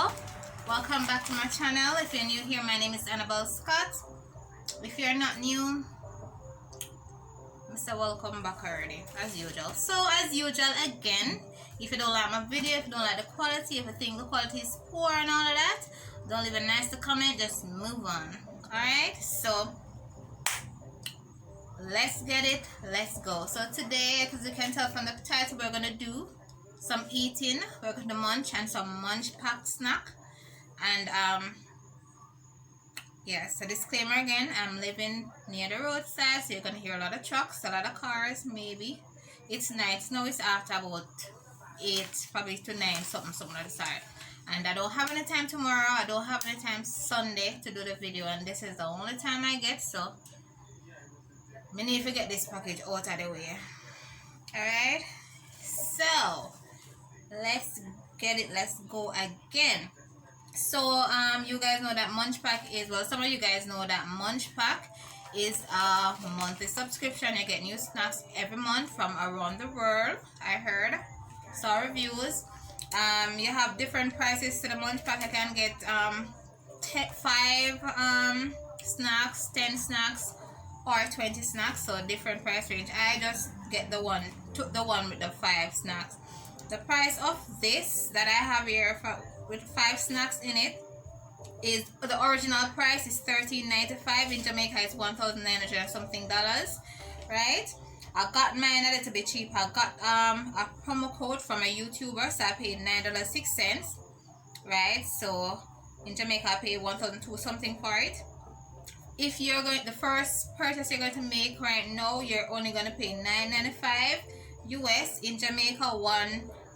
hello, welcome back to my channel. If you're new here, my name is Annabel Scott. If you're not new, Mr. welcome back already, as usual. So as usual, again, if you don't like my video, if you don't like the quality, if you think the quality is poor and all of that, don't leave a nasty comment, just move on. Alright, so let's get it, let's go. So today, as you can tell from the title, we're gonna do some eating. We're going to munch and some munch packed snack. And yeah, so disclaimer again, I'm living near the roadside, so you're gonna hear a lot of trucks, a lot of cars. Maybe it's night now, it's after about 8, probably to 9, something on the side. And I don't have any time tomorrow, I don't have any time Sunday to do the video, and this is the only time I get, so I need to get this package out of the way. Alright, so let's get it, let's go again. So you guys know that Munch Pack is, well, some of you guys know that Munch Pack is a monthly subscription. You get new snacks every month from around the world. I heard, saw reviews. You have different prices to the Munch Pack. I can get 5 snacks, 10 snacks, or 20 snacks, so different price range. I just took the one with the 5 snacks. The price of this that I have here with 5 snacks in it is, the original price is $13.95. In Jamaica it's $1,900 and something dollars, right? I got mine a little bit cheap. I got a promo code from a YouTuber, so I paid $9.06, right? So in Jamaica I paid $1,200 something for it. If you're going, the first purchase you're going to make right now, you're only going to pay $9.95 US. In Jamaica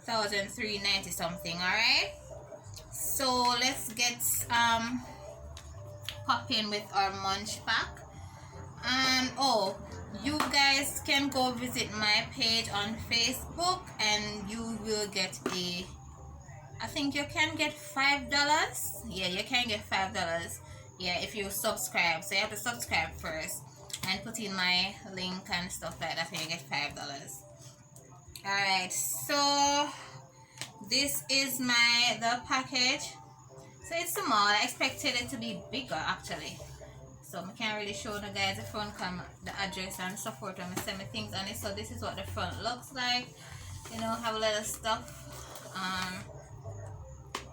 $1,390 something. All right, so let's get popping with our munch pack. Oh, you guys can go visit my page on Facebook and you will get a, I think you can get $5. Yeah, you can get $5, yeah, if you subscribe. So you have to subscribe first and put in my link and stuff like that, and you get $5. Alright, so this is the package. So it's small. I expected it to be bigger actually, so I can't really show the guys the front camera, the address and so forth when I send me things on it. So this is what the front looks like. You know, have a lot of stuff,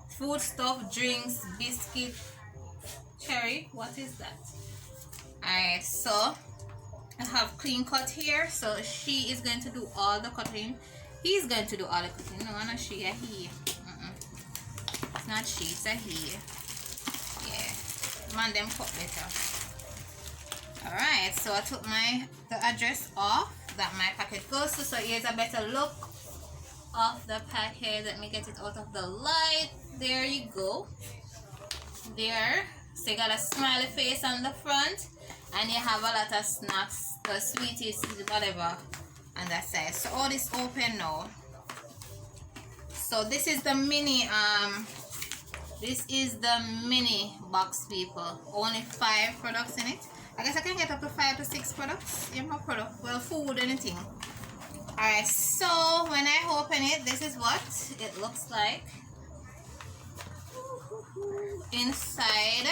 food stuff, drinks, biscuit, cherry, what is that? Alright, so I have clean cut here, so she is going to do all the cutting. He's going to do all the cutting. No, not she, a he. It's not she, it's a he. Yeah, man, them cut better. Alright, so I took the address off that my package goes to. So here's a better look of the package. Let me get it out of the light. There you go. There. So you got a smiley face on the front, and you have a lot of snacks, the sweeties, whatever, on that side. So all this open now. So this is the mini box, people. Only 5 products in it. I guess I can get up to 5 to 6 products. Yeah, more product. Well, food, anything. Alright, so when I open it, this is what it looks like inside.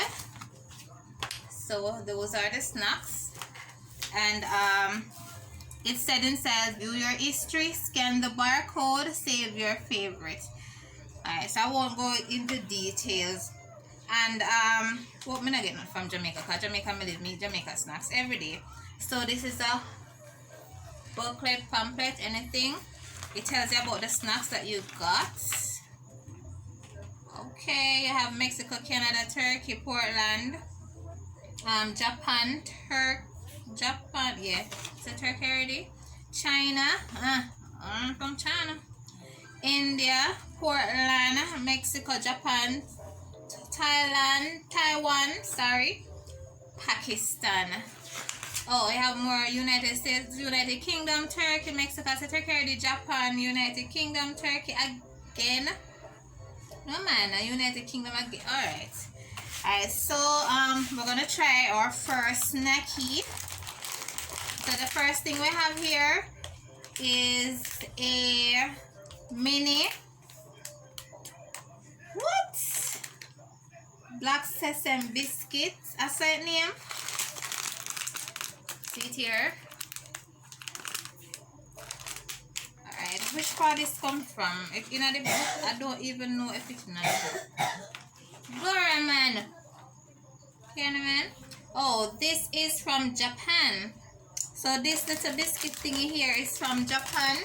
So those are the snacks, and it said inside, view your history, scan the barcode, save your favorite. Alright, so I won't go into details. And what me not getting from Jamaica, because Jamaica me live me Jamaica snacks every day. So this is a booklet, pamphlet, anything. It tells you about the snacks that you got. Okay, you have Mexico, Canada, Turkey, Portland, Japan, yeah, it's a Turkey already. China, I'm from China. India, Portland, Mexico, Japan, Thailand, Taiwan, sorry, Pakistan. Oh, you have more United States, United Kingdom, Turkey, Mexico, so Turkey already, Japan, United Kingdom, Turkey again. No man, United Kingdom again. Alright. Alright, so we're gonna try our first snacky. So the first thing we have here is a mini. What? Black Sesame Biscuits. I saw it name. See it here. Alright, which part this come from? If in the book, I don't even know if it's nice. Doraemon. Man. Oh, this is from Japan. So this little biscuit thingy here is from Japan.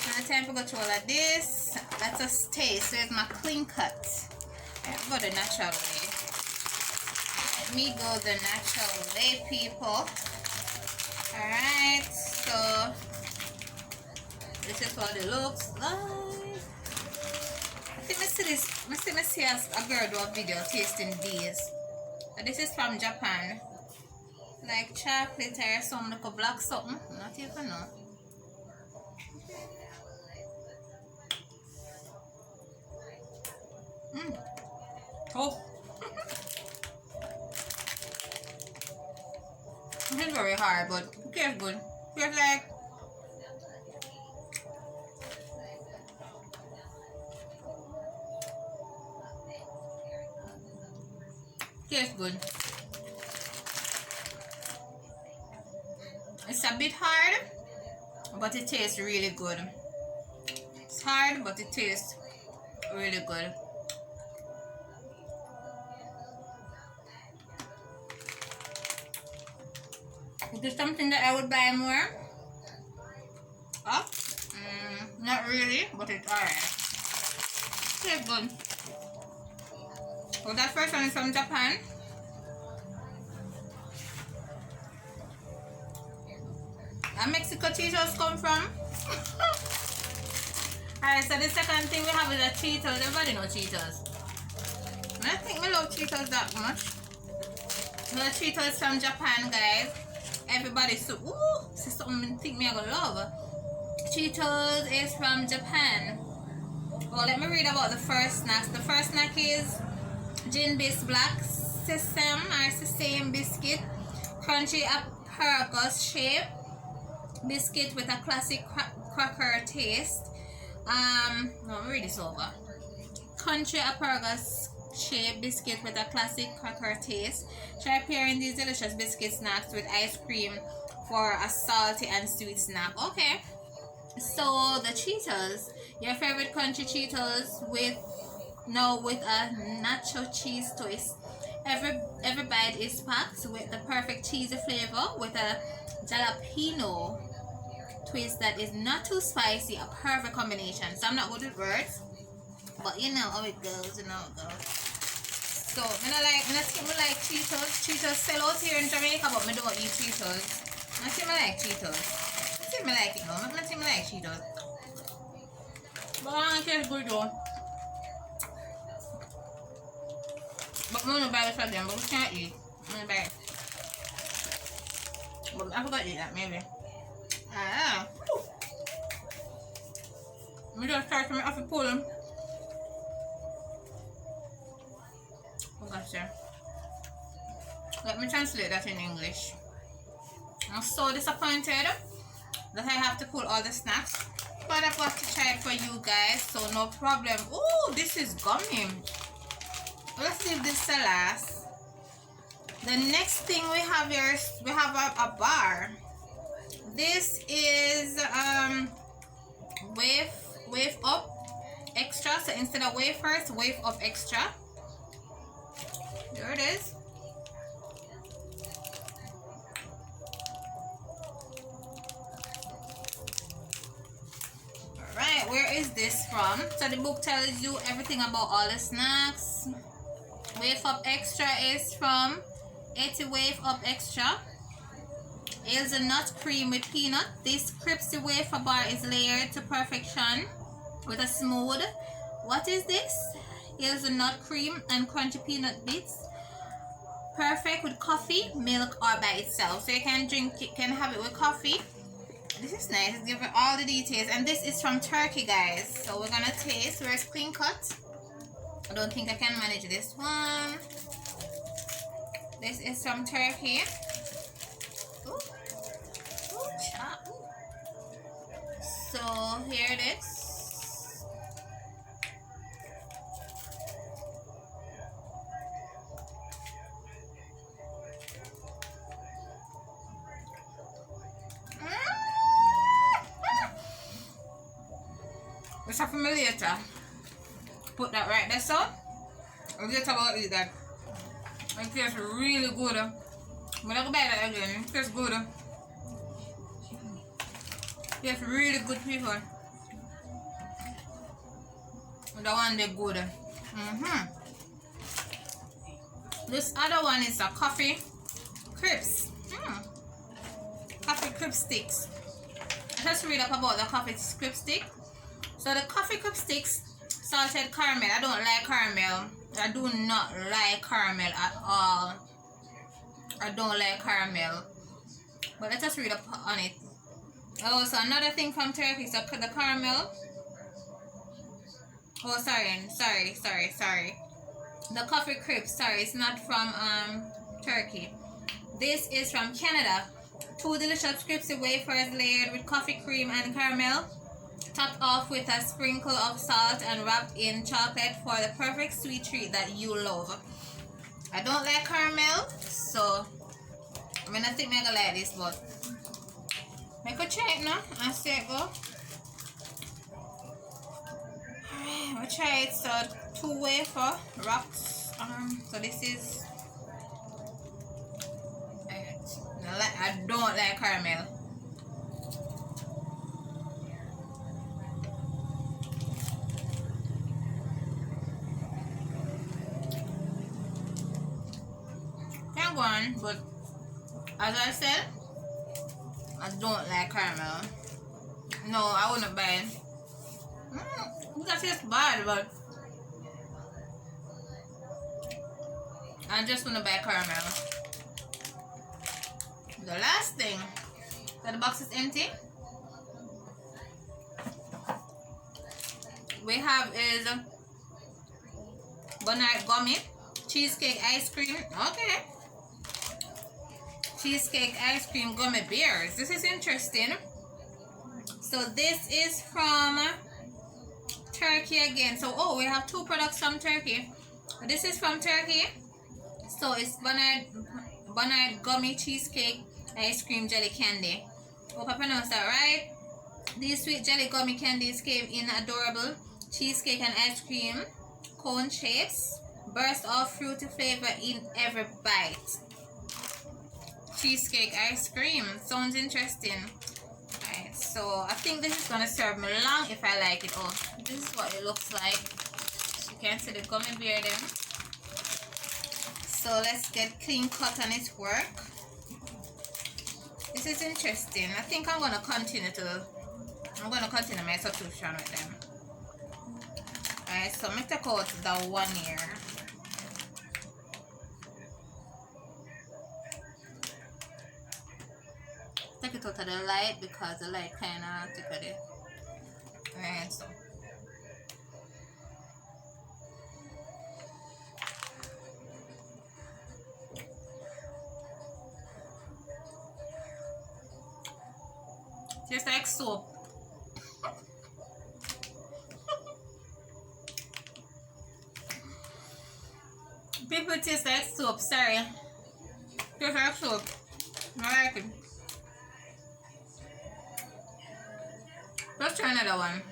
By the time we go to all of this, let us taste. There's my clean cut. I'll go the natural way. Let me go the natural way, people. Alright, so this is what it looks like. I think I see a girl do a video tasting these. But this is from Japan. Like chocolate or some like a black something. Not even know. Oh. It's very hard, but it tastes good. It tastes like tastes good. It's a bit hard, but it tastes really good. It's hard, but it tastes really good. Is this something that I would buy more? Oh? Not really, but it's alright. Tastes good. So that first one is from Japan. And Mexico Cheetos come from. Alright, so the second thing we have is a Cheetos. Everybody know Cheetos. I don't think we love Cheetos that much. The Cheetos from Japan, guys. Everybody so this is something I think me I gonna love. Cheetos is from Japan. Well, let me read about the first snacks. The first snack is gin-based black sesame biscuit, crunchy asparagus shape biscuit with a classic cracker taste. No, let me read this over. Crunchy asparagus shape biscuit with a classic cracker taste. Try pairing these delicious biscuit snacks with ice cream for a salty and sweet snack. Okay, so the Cheetos, your favorite crunchy Cheetos with a nacho cheese twist. Every bite is packed with the perfect cheesy flavor with a jalapeno twist that is not too spicy. A perfect combination. So I'm not good with words, but you know how it goes. You know how it goes. So I think I like Cheetos. Cheetos sell out here in Jamaica, but I don't eat Cheetos. I think I like Cheetos. I think I like it now. I think I like Cheetos. But I don't taste good though. But I'm gonna buy this again, but we can't eat. I'm gonna buy it. But I forgot to eat that maybe. Ah. We just start to make off the pull them. Oh gosh, yeah. Let me translate that in English. I'm so disappointed that I have to pull all the snacks, but I've got to try it for you guys, so no problem. Oh, this is gummy. Let's leave this to last. The next thing we have here is we have a bar. This is wave up extra. So instead of wafers, wave up extra. There it is. Alright, where is this from? So the book tells you everything about all the snacks. Wave Up Extra is from 80 Wave Up Extra. Hazelnut cream with peanut. This crispy wafer bar is layered to perfection with a smooth. What is this? Hazelnut cream and crunchy peanut bits. Perfect with coffee, milk, or by itself. So you can have it with coffee. This is nice. It's giving all the details. And this is from Turkey, guys. So we're gonna taste. Where's clean cut? I don't think I can manage this one. This is from Turkey. Ooh. Ooh, chop. So here it is. for me later. Put that right there, so later I'll eat that. It tastes really good. I'm gonna go buy that again. It tastes good. It's really good, people. The one they good. This other one is a coffee crisps. Coffee crisp sticks. Let's read up about the coffee crisp stick. So the coffee crisp sticks, salted caramel. I don't like caramel. I do not like caramel at all. I don't like caramel. But let's just read up on it. Oh, so another thing from Turkey, so the caramel. Oh, sorry. The coffee crisp, sorry, it's not from Turkey. This is from Canada. 2 delicious crispy wafers layered with coffee cream and caramel, topped off with a sprinkle of salt and wrapped in chocolate for the perfect sweet treat that you love. I don't like caramel, so I mean I think I'm gonna like this, but I could try it now and see it go. Alright, we'll try it. So 2 wafer wrapped. So this is. I don't like caramel. Can go on, but as I said, I don't like caramel. No, I wouldn't buy it. That tastes bad, but I just want to buy caramel. The last thing, that the box is empty. We have is banana gummy cheesecake ice cream. Okay, cheesecake ice cream gummy bears. This is interesting. So this is from Turkey again. So we have 2 products from Turkey. This is from Turkey. So it's banana gummy cheesecake ice cream jelly candy. Hope I pronounced that right. These sweet jelly gummy candies came in adorable cheesecake and ice cream cone shapes. Burst of fruity flavor in every bite. Cheesecake ice cream. Sounds interesting. Alright, so I think this is gonna serve me long if I like it. Oh, this is what it looks like. You can see the gummy bear there. So let's get clean cut on its work. This is interesting. I think I'm gonna continue my subscription with them. Alright, so I'm gonna take out the 1 year. Take it out of the light because the light kinda took it. Alright, so tastes like soap. People taste like soap, sorry. Tastes like soap. I like it. Let's try another one.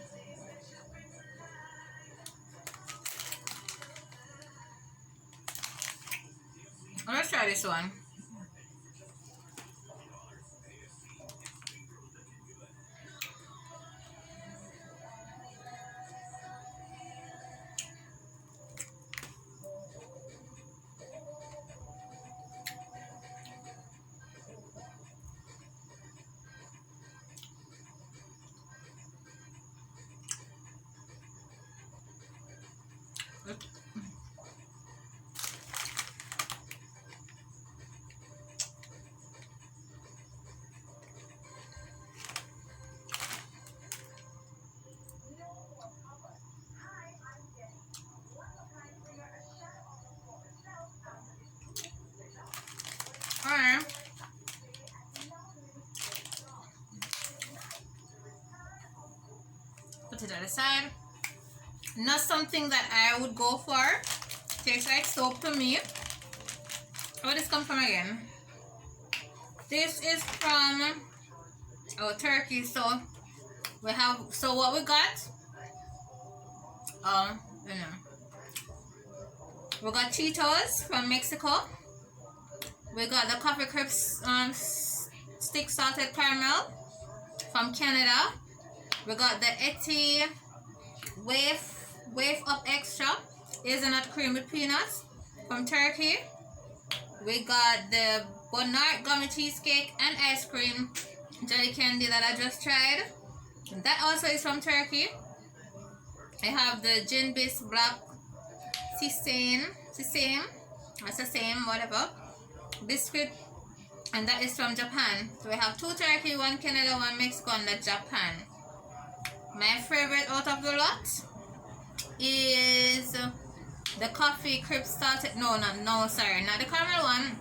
Let's try this one. Alright. Put it on the side. Not something that I would go for. Tastes like soap to me. Where this come from again? This is from Turkey. So we have, so what we got You know. We got Cheetos from Mexico. We got the Coffee Crisp stick salted caramel from Canada. We got the Etty wave up extra hazelnut cream with peanuts from Turkey. We got the Bonart gummy cheesecake and ice cream jelly candy that I just tried. That also is from Turkey. I have the gin bis black sesame, whatever biscuit, and that is from Japan. So we have 2 Turkey, 1 Canada, 1 Mexico, and the Japan. My favorite out of the lot is the coffee crisp salted. Sorry, not the caramel one.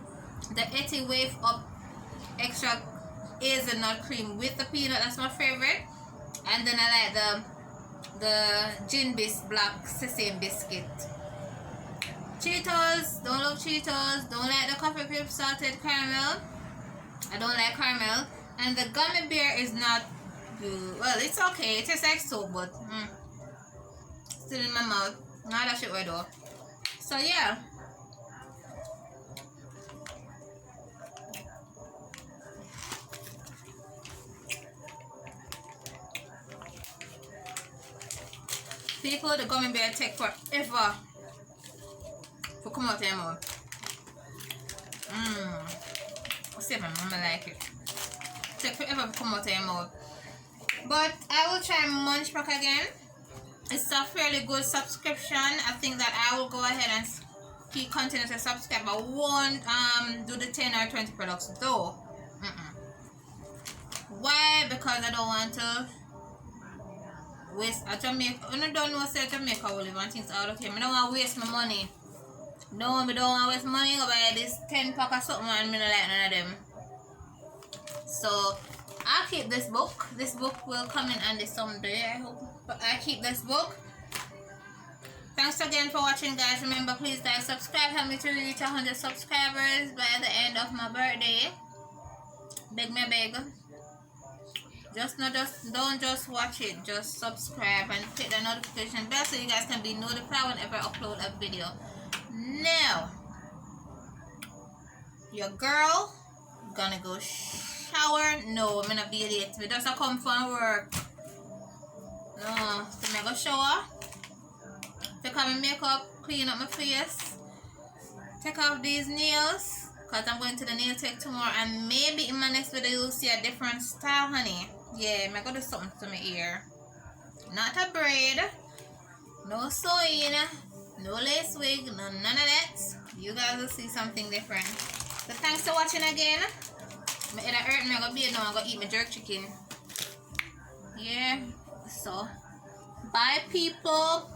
The Etty wave up extra hazelnut cream with the peanut. That's my favorite. And then I like the gin bis black sesame biscuit. Cheetos, don't love Cheetos. Don't like the coffee crisp salted caramel. I don't like caramel. And the gummy bear is not good. Well, it's okay. It tastes like soap, but still in my mouth. Not that shit right though. So yeah. People, the gummy bear take forever to come out of your mouth. See if my mama like it. Take forever to come out of your mouth. But I will try Munch Pack again. It's a fairly good subscription. I think that I will go ahead and continue to subscribe. I won't do the 10 or 20 products though. Why? Because I don't want to waste a Jamaica. I don't know say Jamaica will live and things out of here. I don't want to waste my money. No, I don't want to waste money. Go buy this 10 pack or something and I don't like none of them. So I'll keep this book. This book will come in handy someday, I hope. But I keep this book. Thanks again for watching, guys. Remember, please like, subscribe. Help me to reach 100 subscribers by the end of my birthday. Beg me, beg. Don't just watch it. Just subscribe and click the notification bell so you guys can be notified whenever I upload a video. Now, your girl gonna go shower. No, I'm gonna be late. We just come from work. No, so I'm gonna shower. Take off my makeup, clean up my face, take off these nails, because I'm going to the nail tech tomorrow, and maybe in my next video you'll see a different style, honey. Yeah, I'm gonna do something to my ear. Not a braid, no sewing, no lace wig, none of that. You guys will see something different. So thanks for watching again. My head hurt me, I'm gonna be now, I'm gonna eat my jerk chicken. Yeah, so bye people.